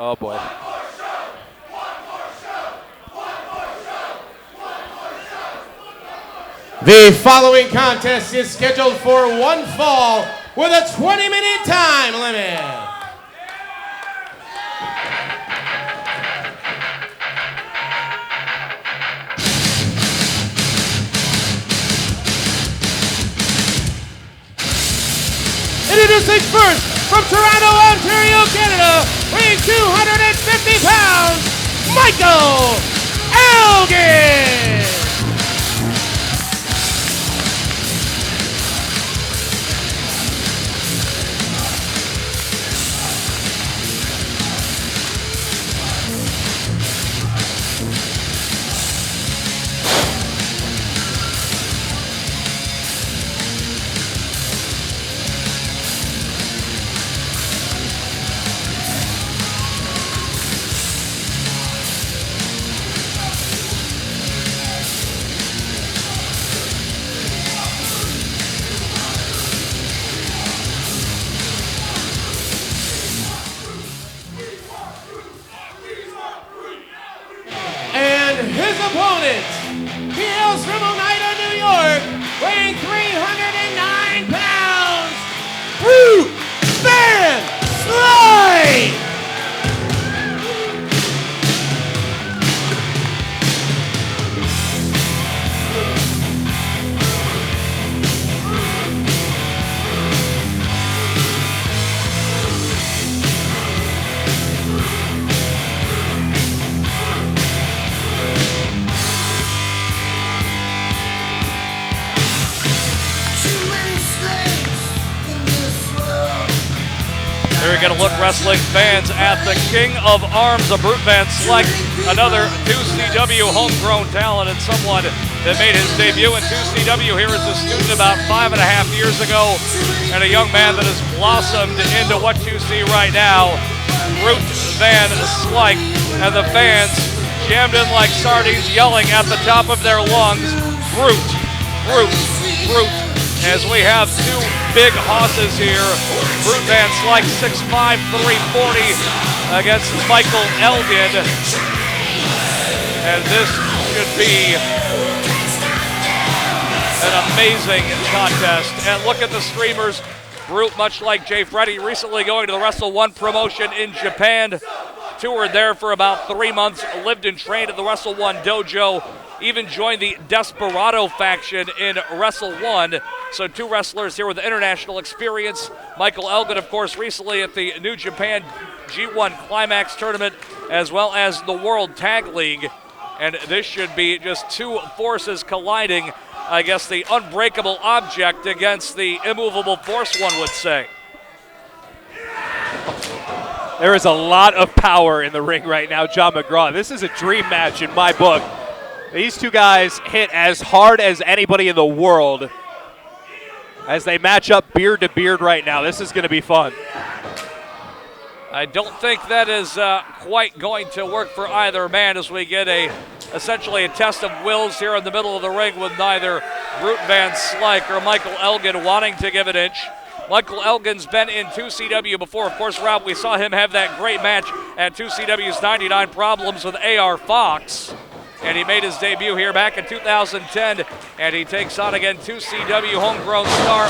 Oh, boy. The following contest is scheduled for one fall with a 20-minute time limit. Introducing first, from Toronto, Ontario, Canada, weighing 250 pounds, Michael Elgin! His opponent, he hails from Oneida, New York, weighing 309 pounds, Brute Van Slyke! Here you're going to look, wrestling fans, at the King of Arms of Brute Van Slyke, another 2CW homegrown talent and someone that made his debut in 2CW here as a student about 5.5 years ago, and a young man that has blossomed into what you see right now, Brute Van Slyke, and the fans jammed in like sardines, yelling at the top of their lungs, Brute, Brute, Brute, as we have two big hosses here. Brute Van Slyke, 6'5", 340 against Michael Elgin. And this should be an amazing contest. And look at the streamers. Brute, much like Jay Freddy, recently going to the Wrestle One promotion in Japan. Toured there for about 3 months, lived and trained at the Wrestle One dojo, even joined the Desperado faction in Wrestle One. So two wrestlers here with international experience. Michael Elgin, of course, recently at the New Japan G1 Climax tournament, as well as the World Tag League. And this should be just two forces colliding. I guess the unbreakable object against the immovable force, one would say. There is a lot of power in the ring right now, John McGraw. This is a dream match in my book. These two guys hit as hard as anybody in the world as they match up beard to beard right now. This is going to be fun. I don't think that is quite going to work for either man as we get essentially a test of wills here in the middle of the ring with neither Brute Van Slyke or Michael Elgin wanting to give an inch. Michael Elgin's been in 2CW before. Of course, Rob, we saw him have that great match at 2CW's 99 Problems with A.R. Fox. And he made his debut here back in 2010. And he takes on again 2CW homegrown star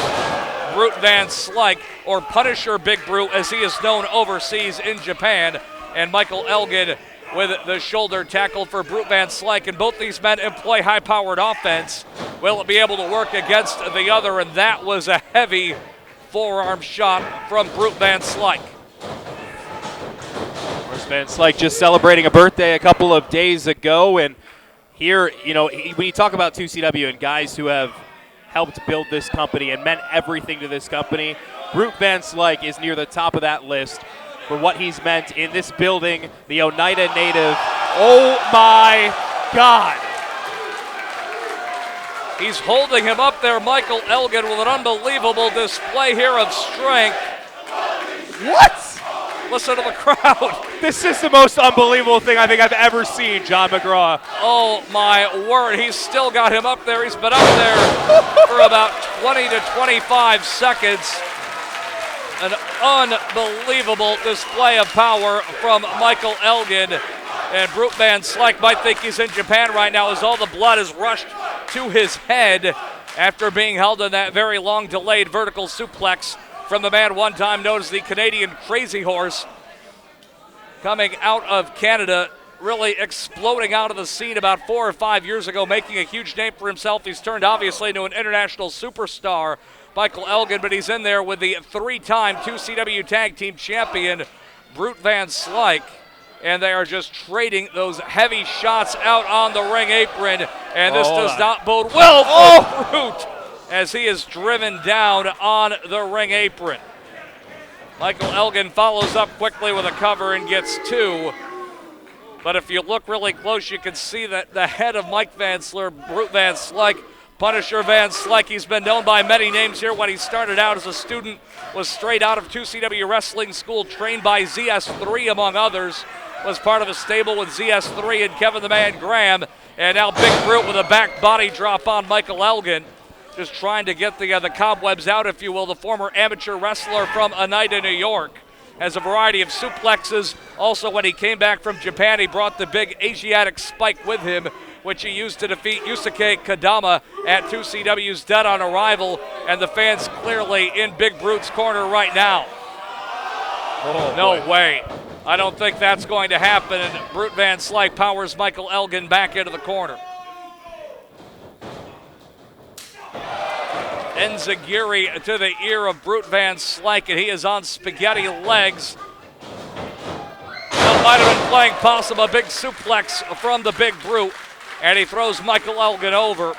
Brute Van Slyke, or Punisher Big Brute as he is known overseas in Japan. And Michael Elgin with the shoulder tackle for Brute Van Slyke. And both these men employ high-powered offense. Will it be able to work against the other? And that was a heavy forearm shot from Brute Van Slyke. Van Slyke just celebrating a birthday a couple of days ago, and here, you know, when you talk about 2CW and guys who have helped build this company and meant everything to this company, Brute Van Slyke is near the top of that list for what he's meant in this building, the Oneida native. Oh my God. He's holding him up there, Michael Elgin, with an unbelievable display here of strength. What? Listen to the crowd. This is the most unbelievable thing I think I've ever seen, John McGraw. Oh my word, he's still got him up there. He's been up there for about 20 to 25 seconds. An unbelievable display of power from Michael Elgin. And Brute Van Slyke might think he's in Japan right now as all the blood has rushed to his head after being held in that very long delayed vertical suplex from the man one time known as the Canadian Crazy Horse. Coming out of Canada, really exploding out of the scene about 4 or 5 years ago, making a huge name for himself. He's turned obviously into an international superstar, Michael Elgin, but he's in there with the 3-time 2CW Tag Team Champion, Brute Van Slyke. And they are just trading those heavy shots out on the ring apron. And this does not bode well for Brute as he is driven down on the ring apron. Michael Elgin follows up quickly with a cover and gets 2. But if you look really close, you can see that the head of Mike Van Slyke, Brute Van Slyke, Punisher Van Slyke, he's been known by many names here. When he started out as a student, was straight out of 2CW Wrestling School, trained by ZS3 among others. Was part of a stable with ZS3 and Kevin the Man Graham. And now Big Brute with a back body drop on Michael Elgin. Just trying to get the cobwebs out, if you will. The former amateur wrestler from Oneida, New York. Has a variety of suplexes. Also, when he came back from Japan, he brought the big Asiatic spike with him, which he used to defeat Yusuke Kadama at 2CW's Dead on Arrival. And the fans clearly in Big Brute's corner right now. Oh, no boy. way. I don't think that's going to happen. And Brute Van Slyke powers Michael Elgin back into the corner. Enziguri to the ear of Brute Van Slyke, and he is on spaghetti legs. That might have been playing possum, a big suplex from the Big Brute, and he throws Michael Elgin over,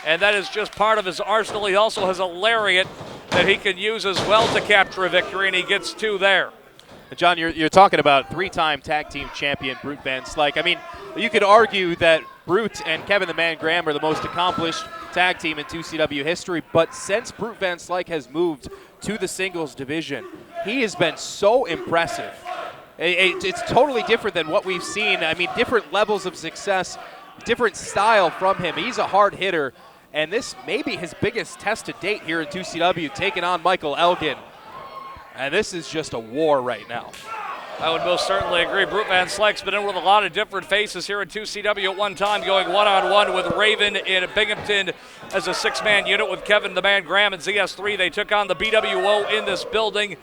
and that is just part of his arsenal. He also has a lariat that he can use as well to capture a victory, and he gets 2 there. John, you're talking about 3-time tag team champion Brute Van Slyke. I mean, you could argue that Brute and Kevin the Man Graham are the most accomplished tag team in 2CW history, but since Brute Van Slyke has moved to the singles division, he has been so impressive. It's totally different than what we've seen. I mean, different levels of success, different style from him. He's a hard hitter, and this may be his biggest test to date here in 2CW, taking on Michael Elgin. And this is just a war right now. I would most certainly agree. Brute Van Slyke's been in with a lot of different faces here at 2CW at one time, going one-on-one with Raven in Binghamton as a 6-man unit with Kevin the Man Graham and ZS3. They took on the BWO in this building.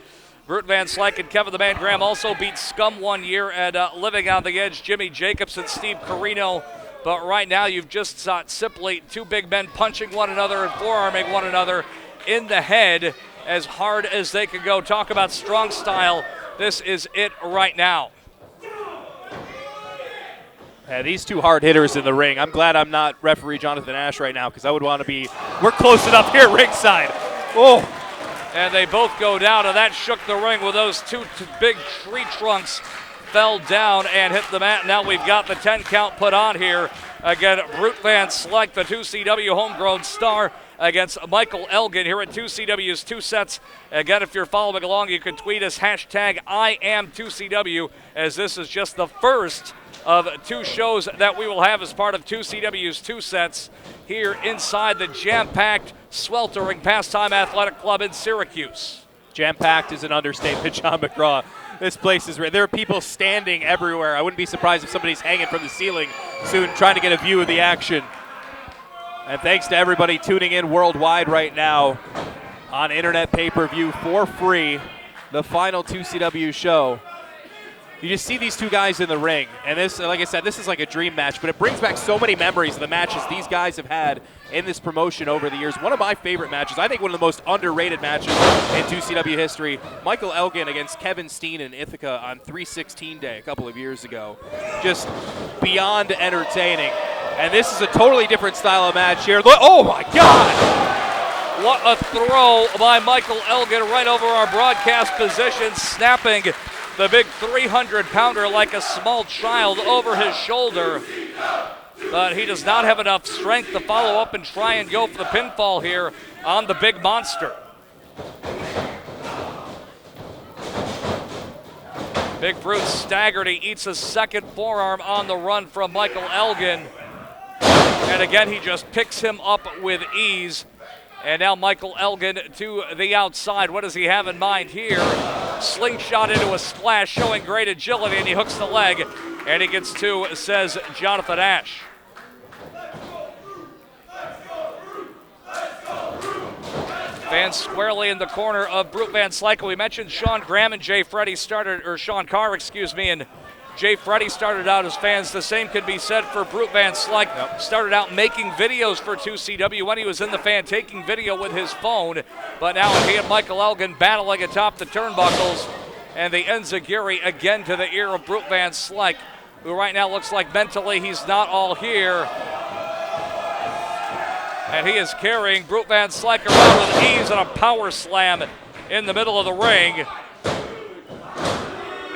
Brute Van Slyke and Kevin the Man Graham also beat Scum one year at Living on the Edge, Jimmy Jacobs and Steve Carino. But right now you've just got simply 2 big men punching one another and forearming one another in the head as hard as they can go. Talk about strong style. This is it right now. Yeah, these 2 hard hitters in the ring. I'm glad I'm not referee Jonathan Ash right now, because I would want to be, we're close enough here ringside. Oh. And they both go down, and that shook the ring with those 2 big tree trunks fell down and hit the mat. Now we've got the 10 count put on here. Again, Brute Van Slyke, the 2CW homegrown star, against Michael Elgin here at 2CW's 2 sets. Again, if you're following along, you can tweet us hashtag #IAM2CW, as this is just the first of 2 shows that we will have as part of 2CW's 2 sets here inside the jam-packed, sweltering Pastime Athletic Club in Syracuse. Jam-packed is an understatement, John McGraw. This place is, there are people standing everywhere. I wouldn't be surprised if somebody's hanging from the ceiling soon trying to get a view of the action. And thanks to everybody tuning in worldwide right now on internet pay-per-view for free, the final 2CW show. You just see these 2 guys in the ring, and this, like I said, this is like a dream match, but it brings back so many memories of the matches these guys have had in this promotion over the years. One of my favorite matches, I think one of the most underrated matches in 2CW history, Michael Elgin against Kevin Steen in Ithaca on 3/16 Day a couple of years ago. Just beyond entertaining. And this is a totally different style of match here. Oh my God! What a throw by Michael Elgin right over our broadcast position, snapping the big 300-pounder like a small child over his shoulder. But he does not have enough strength to follow up and try and go for the pinfall here on the big monster. Big Brute staggered. He eats a second forearm on the run from Michael Elgin. And again, he just picks him up with ease. And now Michael Elgin to the outside. What does he have in mind here? Slingshot into a splash, showing great agility, and he hooks the leg. And he gets two, says Jonathan Ash. Fans squarely in the corner of Brute Van Slyke. We mentioned Sean Graham and Jay Freddy Sean Carr, and Jay Freddy started out as fans. The same could be said for Brute Van Slyke. Yep. Started out making videos for 2CW when he was in the fan, taking video with his phone. But now he and Michael Elgin battling atop the turnbuckles. And the enziguri again to the ear of Brute Van Slyke, who right now looks like mentally he's not all here. And he is carrying Brute Van Slyke around with ease and a power slam in the middle of the ring.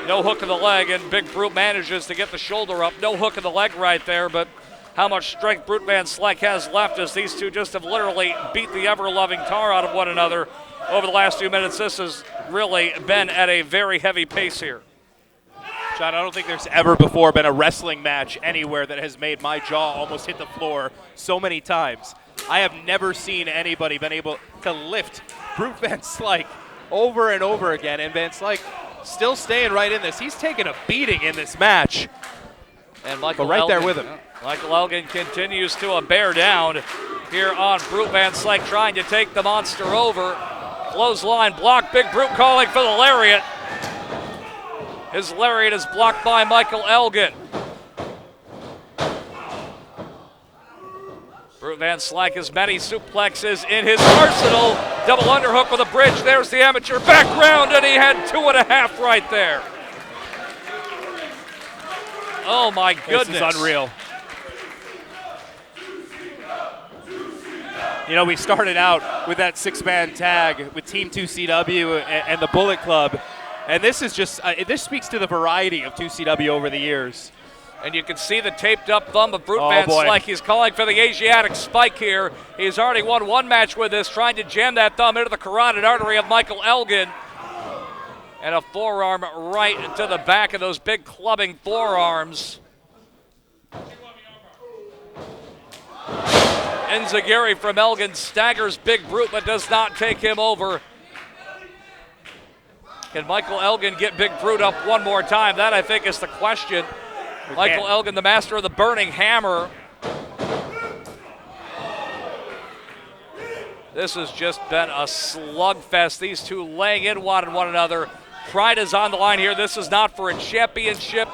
No hook of the leg, and Big Brute manages to get the shoulder up. No hook of the leg right there, but how much strength Brute Van Slyke has left as these two just have literally beat the ever-loving tar out of one another over the last 2 minutes. This has really been at a very heavy pace here. John, I don't think there's ever before been a wrestling match anywhere that has made my jaw almost hit the floor so many times. I have never seen anybody been able to lift Brute Van Slyke over and over again, and Van Slyke still staying right in this. He's taking a beating in this match. And Michael but right Elgin, there with him. Michael Elgin continues to bear down here on Brute Van Slyke, trying to take the monster over. Clothesline block, Big Brute calling for the lariat. His lariat is blocked by Michael Elgin. Brute Van Slyke has many suplexes in his arsenal. Double underhook with a bridge. There's the amateur background, and he had 2.5 right there. Oh my goodness. This is unreal. You know, we started out with that 6-man tag with Team 2CW and the Bullet Club, and this is just, this speaks to the variety of 2CW over the years. And you can see the taped up thumb of Brute Van Slyke. He's calling for the Asiatic spike here. He's already won one match with this, trying to jam that thumb into the carotid artery of Michael Elgin. And a forearm right to the back of those big clubbing forearms. Enziguri from Elgin staggers Big Brute, but does not take him over. Can Michael Elgin get Big Brute up one more time? That, I think, is the question. Michael Elgin, the master of the burning hammer. This has just been a slugfest. These two laying in one another. Pride is on the line here. This is not for a championship.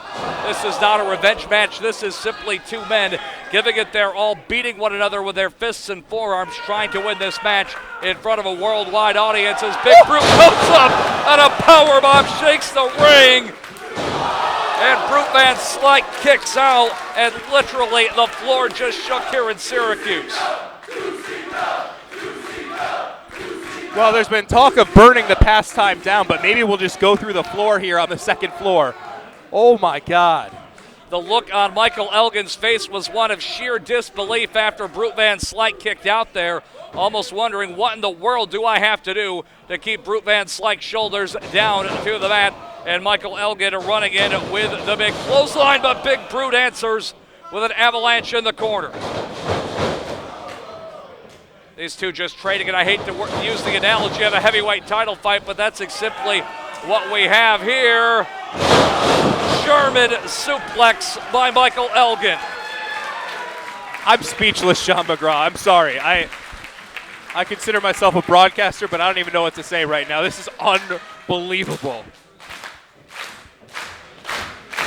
This is not a revenge match. This is simply two men giving it their all, beating one another with their fists and forearms, trying to win this match in front of a worldwide audience as Big Brute comes up and a powerbomb shakes the ring. And Brute Van Slyke kicks out, and literally the floor just shook here in Syracuse. Well, there's been talk of burning the pastime down, but maybe we'll just go through the floor here on the second floor. Oh my God. The look on Michael Elgin's face was one of sheer disbelief after Brute Van Slyke kicked out there, almost wondering what in the world do I have to do to keep Brute Van Slyke's shoulders down to the mat. And Michael Elgin running in with the big clothesline, but Big Brute answers with an avalanche in the corner. These two just trading, and I hate to use the analogy of a heavyweight title fight, but that's simply what we have here. German suplex by Michael Elgin. I'm speechless, Sean McGraw. I'm sorry. I consider myself a broadcaster, but I don't even know what to say right now. This is unbelievable.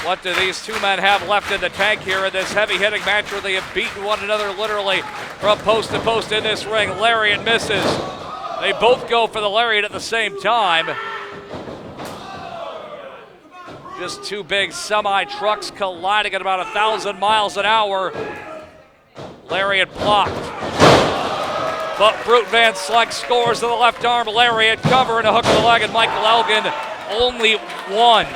What do these two men have left in the tank here in this heavy-hitting match where they have beaten one another literally from post to post in this ring? Lariat misses. They both go for the lariat at the same time. Just two big semi-trucks colliding at about 1,000 miles an hour. Lariat blocked. But Brute Van Slyke scores to the left arm. Lariat cover and a hook of the leg, and Michael Elgin only one.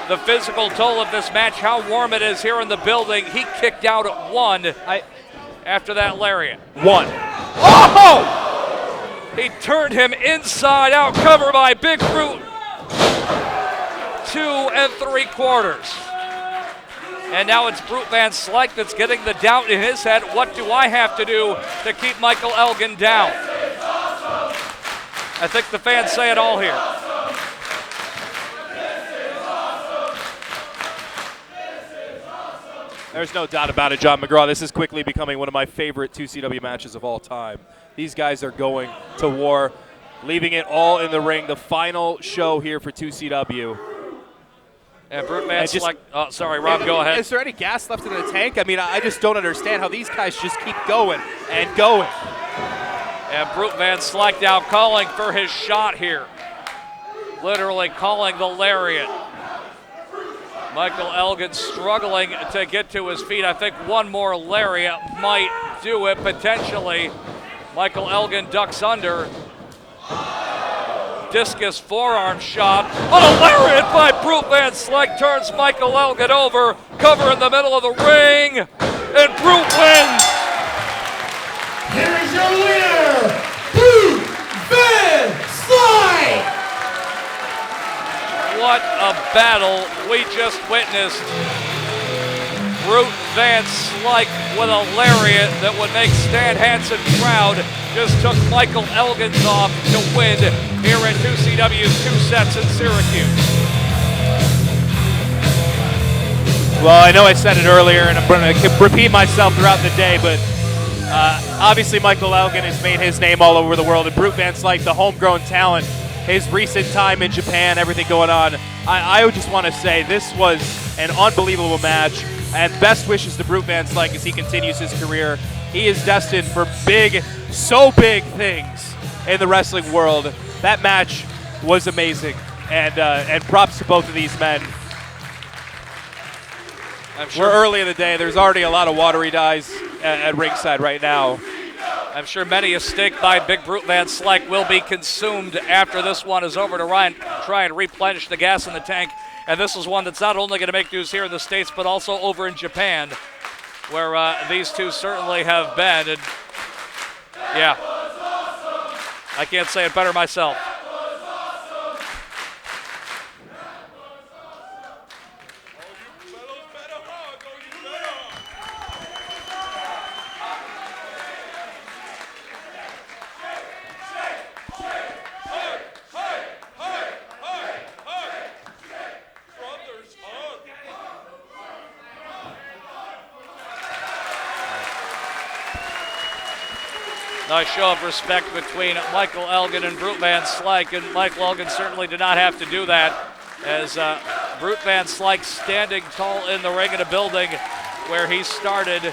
The physical toll of this match, how warm it is here in the building. He kicked out at one after that lariat. One. Oh! He turned him inside out, cover by Big Brute. 2 3/4. And now it's Brute Van Slyke that's getting the doubt in his head. What do I have to do to keep Michael Elgin down? I think the fans say it all here. There's no doubt about it, John McGraw. This is quickly becoming one of my favorite 2CW matches of all time. These guys are going to war, leaving it all in the ring. The final show here for 2CW. And Brute Man Slyke. Oh, sorry, Rob, go ahead. Is there any gas left in the tank? I mean, I just don't understand how these guys just keep going and going. And Brute Man Slyke now calling for his shot here. Literally calling the lariat. Michael Elgin struggling to get to his feet. I think one more lariat might do it potentially. Michael Elgin ducks under. Discus forearm shot. On a lariat by Brute Man Slyke turns Michael Elgin over. Cover in the middle of the ring. And Brute wins. Here is your winner, Brute Man Slyke! What a battle we just witnessed. Brute Man Slyke with a lariat that would make Stan Hansen proud just took Michael Elgin's off to win here at 2CW's 2 Sets in Syracuse. Well, I know I said it earlier, and I'm going to repeat myself throughout the day, but obviously Michael Elgin has made his name all over the world, and Brute Man Slyke, the homegrown talent, his recent time in Japan, everything going on. I would just want to say this was an unbelievable match, and best wishes to Brute Man Slyke as he continues his career. He is destined for big, so big things in the wrestling world. That match was amazing, and props to both of these men. We're early in the day. There's already a lot of watery dyes at ringside right now. I'm sure many a steak by Big Brute Man Slyke will be consumed after this one is over to try and replenish the gas in the tank. And this is one that's not only going to make news here in the States, but also over in Japan, where these two certainly have been. And yeah, I can't say it better myself. Nice show of respect between Michael Elgin and Brute Man Slyke, and Michael Elgin certainly did not have to do that, as Brute Man Slyke standing tall in the ring in a building where he started,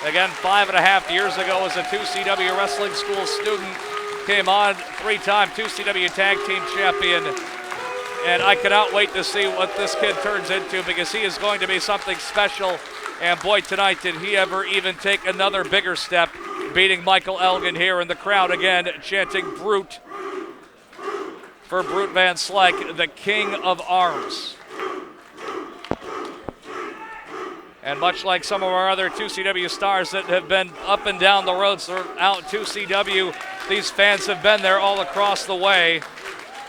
again, 5.5 years ago as a 2CW Wrestling School student, came on 3-time 2CW Tag Team Champion, and I cannot wait to see what this kid turns into, because he is going to be something special, and boy, tonight did he ever even take another bigger step, beating Michael Elgin here in the crowd again, chanting Brute for Brute Man Slyke, the King of Arms. And much like some of our other 2CW stars that have been up and down the roads throughout 2CW, these fans have been there all across the way.